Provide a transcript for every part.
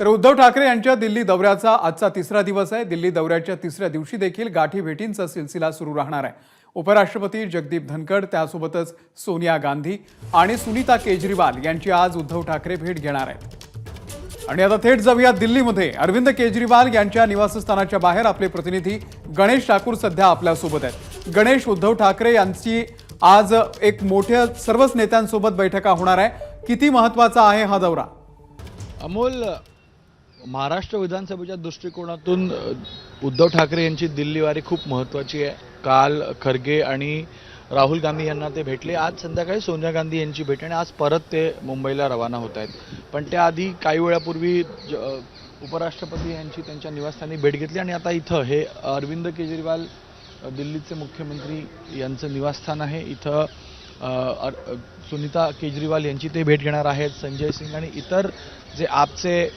तर उद्धव ठाकरे यांच्या दिल्ली दौऱ्याचा आजचा तिसरा दिवस आहे। दिल्ली दौऱ्याच्या तिसऱ्या दिवशी देखील गाठी भेटींचा सिलसिला सुरू राहणार आहे। उपराष्ट्रपती जगदीप धनखड, त्यासोबतच सोनिया गांधी आणि सुनीता केजरीवाल यांची आज उद्धव ठाकरे भेट घेणार आहेत। आणि आता थेट जाऊया दिल्लीमध्ये। अरविंद केजरीवाल यांच्या निवासस्थानाच्या बाहेर आपले प्रतिनिधी गणेश ठाकूर सध्या आपल्यासोबत आहेत। गणेश, उद्धव ठाकरे यांची आज एक मोठ्या सर्वच नेत्यांसोबत बैठका होणार आहे। किती महत्त्वाचा आहे हा दौरा? अमोल, महाराष्ट्र विधानसभेच्या दृष्टिकोनातून उद्धव ठाकरे यांची दिल्लीवारी खूप महत्त्वाची आहे। काल खरगे आणि राहुल गांधी यांना ते भेटले, आज संध्याकाळी सोनिया गांधी यांची भेट आणि आज परत ते मुंबईला रवाना होत आहेत। पण त्याआधी काही वेळापूर्वी उपराष्ट्रपती यांची त्यांच्या निवासस्थानी भेट घेतली आणि आता इथं हे अरविंद केजरीवाल दिल्लीचे मुख्यमंत्री यांचं निवासस्थान आहे। इथं सुनीता केजरीवाल यांची ते भेट घेणार आहेत। संजय सिंग आणि इतर जे आपचे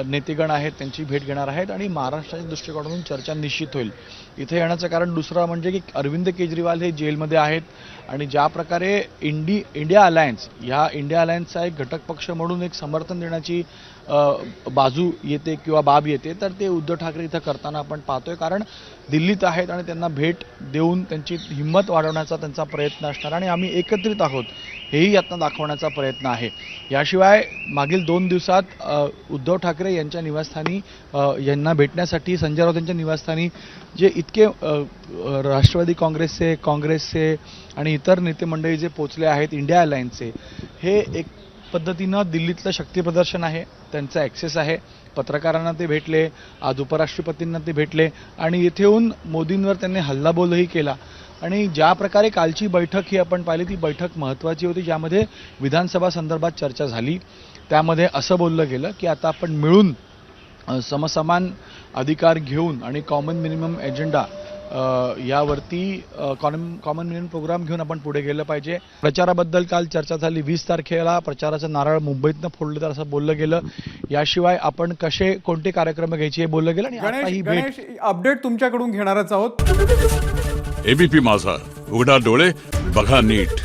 नेतेगण आहेत त्यांची भेट घेणार आहेत आणि महाराष्ट्राच्या दृष्टिकोनातून चर्चा निश्चित होईल। इथे येण्याचं कारण दुसरं म्हणजे की अरविंद केजरीवाल हे जेलमध्ये आहेत आणि ज्या प्रकारे इंडिया अलायन्स अलायन्सचा एक घटक पक्ष म्हणून एक समर्थन देण्याची बाजू येते किंवा बाब येते, तर ते उद्धव ठाकरे इथं करताना आपण पाहतोय। कारण दिल्लीत आहेत आणि त्यांना भेट देऊन त्यांची हिंमत वाढवण्याचा त्यांचा प्रयत्न असणार आणि आम्ही एकत्रित आहोत हेही यातनं दाखवण्याचा प्रयत्न आहे। याशिवाय मागील 2 दिवसात उद्धव ठाकरे यांच्या निवासस्थानी यांना भेटण्यासाठी संजय राऊत यांच्या निवासस्थानी जे इतके राष्ट्रवादी काँग्रेसचे आणि इतर नेते मंडळी जे पोचले आहेत इंडिया अलायन्सचे, हे एक पद्धतीनं दिल्लीतलं शक्ती प्रदर्शन आहे, त्यांचा ॲक्सेस आहे। पत्रकारांना ते भेटले, आज उपराष्ट्रपतींना ते भेटले आणि येथे येऊन मोदींवर त्यांनी हल्लाबोलही केला। आणि ज्या प्रकारे कालची बैठक ही आपण पाहिली, ती बैठक महत्त्वाची होती, ज्यामध्ये विधानसभा संदर्भात चर्चा झाली। त्यामध्ये असं बोललं गेलं की आता आपण मिळून समसमान अधिकार घेऊन आणि कॉमन मिनिमम एजेंडा यावरती कॉमन मिनिमम प्रोग्राम घेऊन आपण पुढे गेलं पाहिजे। प्रचाराबद्दल काल चर्चा झाली। 20 तारखेला प्रचाराचं नारळ मुंबईतनं फोडलं तर असं बोललं गेलं। याशिवाय आपण कोणते कार्यक्रम घ्यायचे हे बोललं गेलं। आणि आता ही भेट अपडेट तुमच्याकडून घेणारच आहोत। एबीपी माझा, उघडा डोळे बघा नीट।